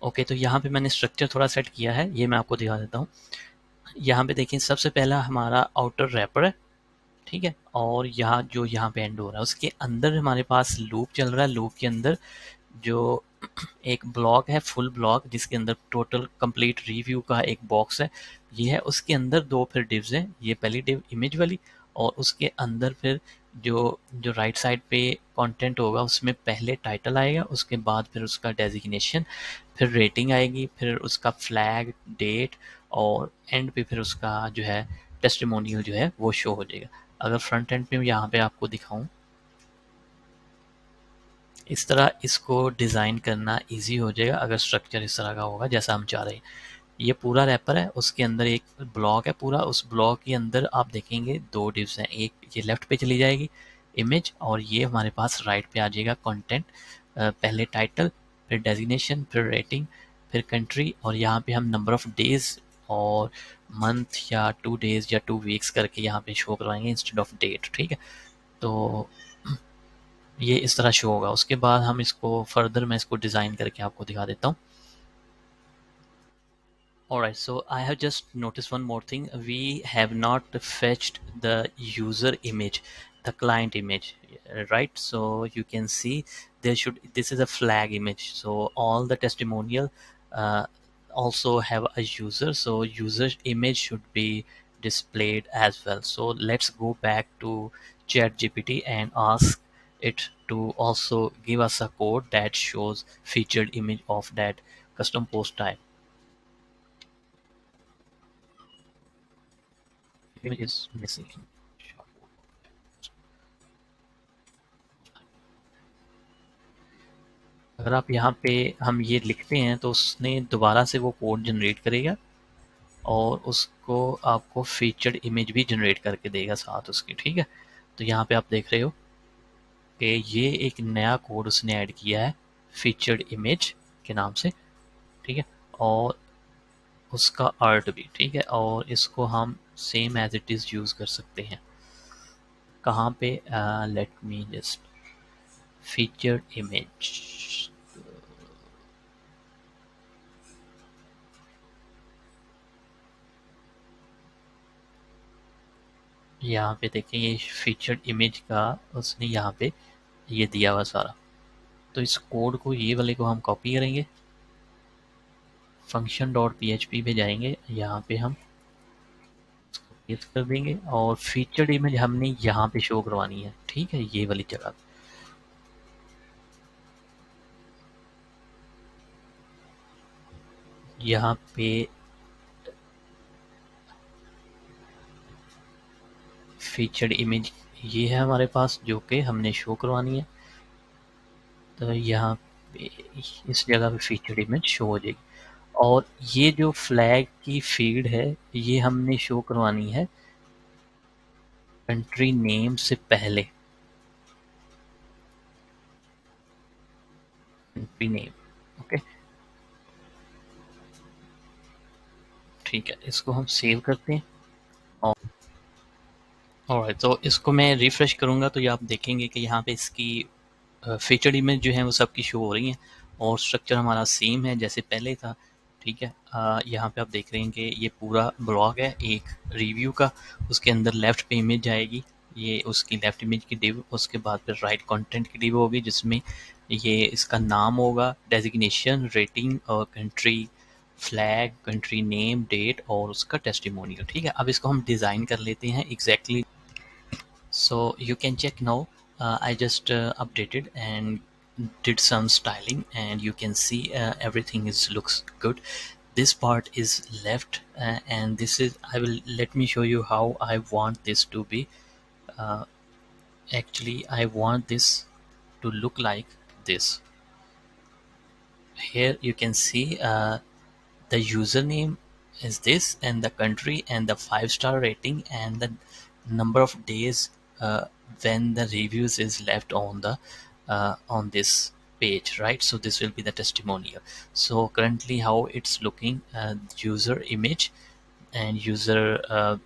Okay, तो यहाँ पे मैंने स्ट्रक्चर थोड़ा सेट किया है, ये मैं आपको दिखा देता हूँ। यहाँ पे देखिए, सबसे पहला हमारा आउटर रैपर है, ठीक है, और यहाँ पे एंड हो रहा है, उसके अंदर हमारे पास लूप चल रहा है। लूप के अंदर जो एक ब्लॉक है, फुल ब्लॉक, जिसके अंदर टोटल कंप्लीट रिव्यू का एक बॉक्स है, ये है। उसके अंदर दो फिर डिव्स हैं, ये पहली डिव इमेज वाली, और उसके अंदर फिर जो जो राइट साइड पे कंटेंट होगा उसमें पहले टाइटल आएगा, उसके बाद फिर उसका डेजिग्नेशन, फिर रेटिंग आएगी, फिर उसका फ्लैग, डेट, और एंड पे फिर उसका जो है टेस्टिमोनियल जो है वो शो हो जाएगा। अगर फ्रंट एंड पे यहाँ पे आपको दिखाऊं, इस तरह इसको डिज़ाइन करना इजी हो जाएगा अगर स्ट्रक्चर इस तरह का होगा जैसा हम चाह रहे हैं। ये पूरा रैपर है, उसके अंदर एक ब्लॉक है पूरा, उस ब्लॉक के अंदर आप देखेंगे दो डिव्स हैं, एक ये लेफ्ट पे चली जाएगी इमेज, और ये हमारे पास राइट पे आ जाएगा कंटेंट। पहले टाइटल, फिर डेजिग्नेशन, फिर रेटिंग, फिर कंट्री, और यहाँ पे हम नंबर ऑफ डेज और मंथ या 2 डेज या 2 वीक्स करके यहाँ पे शो करवाएंगे इंस्टेड ऑफ डेट, ठीक है। तो ये इस तरह शो होगा। उसके बाद हम इसको फर्दर मैं इसको डिज़ाइन करके आपको दिखा देता हूँ। Alright, so I have just noticed one more thing. We have not fetched the user image, the client image, right? So you can see this is a flag image. So all the testimonial uh, also have a user. So user image should be displayed as well. So let's go back to ChatGPT and ask it to also give us a code that shows featured image of that custom post type. Image is missing. अगर आप यहाँ पे हम ये लिखते हैं तो उसने दोबारा से वो कोड जनरेट करेगा, और उसको आपको फीचर्ड इमेज भी जनरेट करके देगा साथ उसकी, ठीक है। तो यहाँ पे आप देख रहे हो कि ये एक नया कोड उसने ऐड किया है फीचर्ड इमेज के नाम से, ठीक है, और उसका आर्ट भी, ठीक है, और इसको हम same as it is use कर सकते हैं। कहाँ पे, let me just featured image, यहाँ पे देखें ये फीचर्ड इमेज का उसने यहाँ पे ये दिया हुआ सारा। तो इस कोड को, ये वाले को हम कॉपी करेंगे, फंक्शन डॉट php पे जाएंगे, यहाँ पे हम इसको पेस्ट कर देंगे, और फीचर्ड इमेज हमने यहाँ पे शो करवानी है, ठीक है, ये वाली जगह। यहाँ पे फीचर्ड इमेज ये है हमारे पास जो कि हमने शो करवानी है। तो यहाँ पे इस जगह पे फीचर्ड इमेज शो हो जाएगी, और ये जो फ्लैग की फील्ड है ये हमने शो करवानी है कंट्री नेम से पहले, कंट्री नेम, ओके, ठीक है। इसको हम सेव करते हैं, और ऑलराइट, तो इसको मैं रिफ्रेश करूँगा तो ये आप देखेंगे कि यहाँ पे इसकी फीचर्ड इमेज जो है वो सबकी शो हो रही हैं, और स्ट्रक्चर हमारा सेम है जैसे पहले था, ठीक है। यहाँ पे आप देख रहे हैं कि ये पूरा ब्लॉक है एक रिव्यू का, उसके अंदर लेफ्ट पे इमेज आएगी, ये उसकी लेफ्ट इमेज की डिव, उसके बाद फिर राइट कंटेंट की डिव होगी जिसमें ये इसका नाम होगा, डेजिग्नेशन, रेटिंग और country, flag, country name, date और उसका टेस्टिमोनियल, ठीक है। अब इसको हम डिज़ाइन कर लेते हैं exactly. So you can check now. I just updated and did some styling, and you can see everything is looks good. This part is left, and this is, I will, let me show you how I want this to be. Uh, Actually, I want this to look like this. Here you can see the username is this, and the country, and the 5-star rating, and the number of days when the reviews is left on this page, right? So this will be the testimonial. So currently how it's looking, user image and user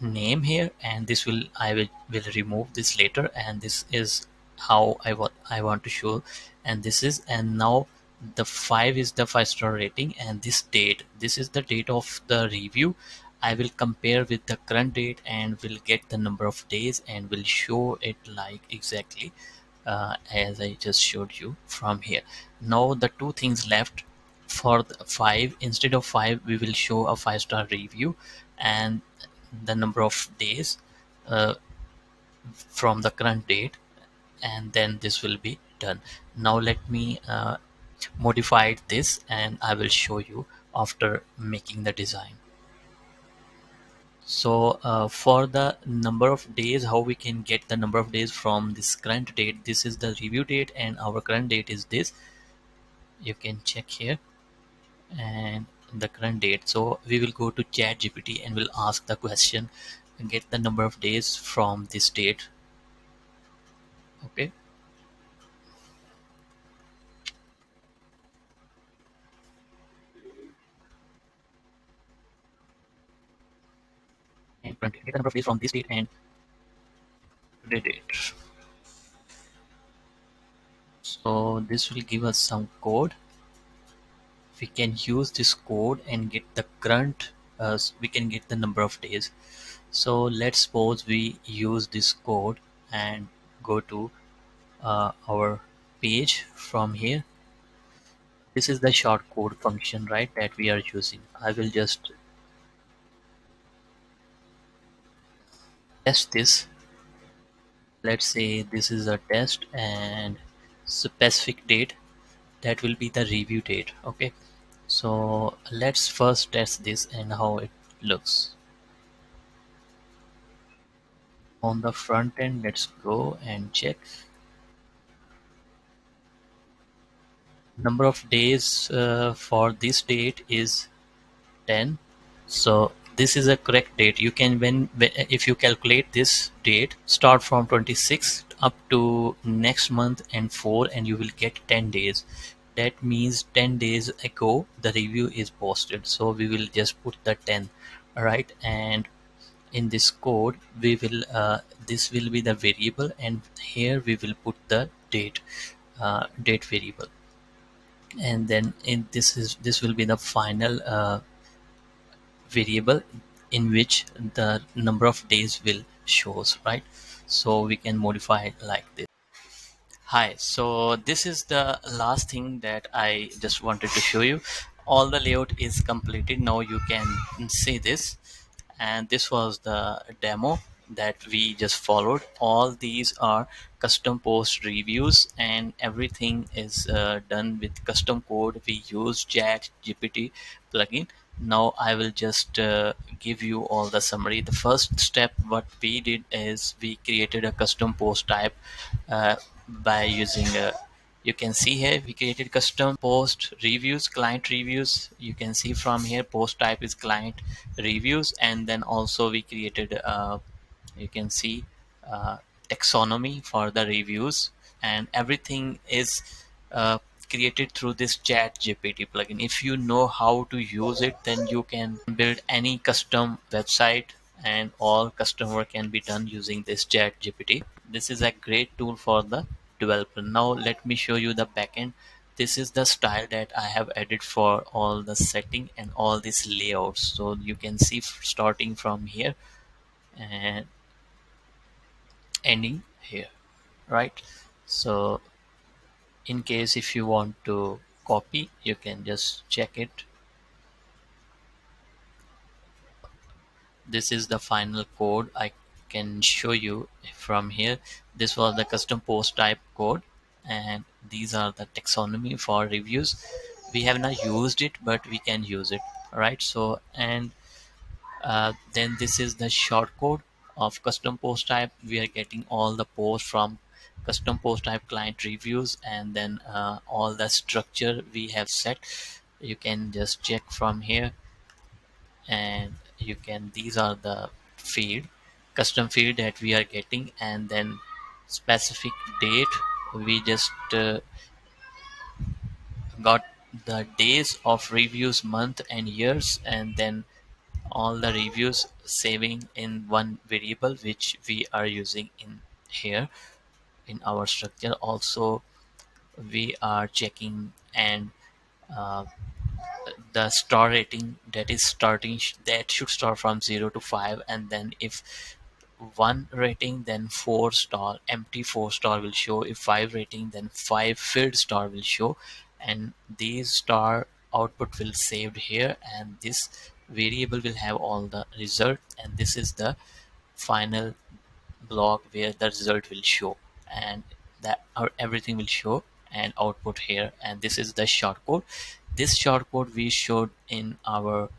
name here, and this will, I will remove this later, and this is how I want to show, and this is, and now The 5 is the 5-star rating, and this date, this is the date of the review. I will compare with the current date and will get the number of days and will show it like exactly as I just showed you from here. Now the two things left for the 5, instead of 5 we will show a 5-star review and the number of days uh, from the current date, and then this will be done. Now let me modify this and I will show you after making the design. So for the number of days, how we can get the number of days from this current date, this is the review date and our current date is this. You can check here and the current date. So we will go to chat GPT and we'll ask the question and get the number of days from this date. Okay, and get the number of days from this date and the date. So this will give us some code. We can use this code and get the current, we can get the number of days. So let's suppose we use this code and go to our page from here. This is the short code function, right, that we are using. I will just test this. Let's say this is a test and specific date, that will be the review date. Okay, so let's first test this and how it looks. On the front end, let's go and check. Number of days for this date is 10. So this is a correct date. You can, if you calculate this date, start from 26 up to next month and 4, and you will get 10 days. That means 10 days ago the review is posted, so we will just put the 10. All right, and in this code we will this will be the variable, and here we will put the date, date variable, and then in this will be the final variable in which the number of days will shows, right? So we can modify it like this. Hi, so this is the last thing that I just wanted to show you. All the layout is completed. Now you can see this, and this was the demo that we just followed. All these are custom post reviews and everything is done with custom code. We use chat GPT plugin. Now I will just give you all the summary. The first step what we did is we created a custom post type uh, by using a, you can see here we created custom post reviews, client reviews. You can see from here post type is client reviews, and then also we created you can see uh, taxonomy for the reviews, and everything is uh, created through this chat gpt plugin. If you know how to use it, then you can build any custom website and all custom work can be done using this chat gpt. This is a great tool for the developer. Now let me show you the backend. This is the style that I have added for all the setting and all these layouts. So you can see starting from here and ending here, right? So in case if you want to copy, you can just check it. This is the final code I can show you from here. This was the custom post type code, and these are the taxonomy for reviews. We have not used it, but we can use it, right? So and then this is the short code of custom post type. We are getting all the posts from custom post type client reviews, and then all the structure we have set. You can just check from here, and you can, these are the field, custom field that we are getting, and then specific date. We just got the days of reviews, month and years, and then all the reviews saving in one variable which we are using in here in our structure. Also we are checking and uh, the star rating that is starting that should start from 0 to 5, and then if 1 rating then 4 star, empty 4 star will show. If 5 rating then 5 filled star will show, and these star output will saved here, and this variable will have all the result, and this is the final block where the result will show, and that or everything will show and output here. And this is the shortcode. This shortcode we showed in our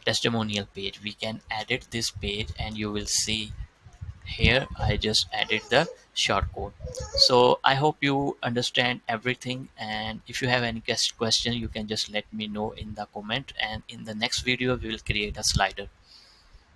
testimonial page. We can edit this page and you will see here I just added the shortcode. So I hope you understand everything, and if you have any question you can just let me know in the comment, and in the next video we will create a slider.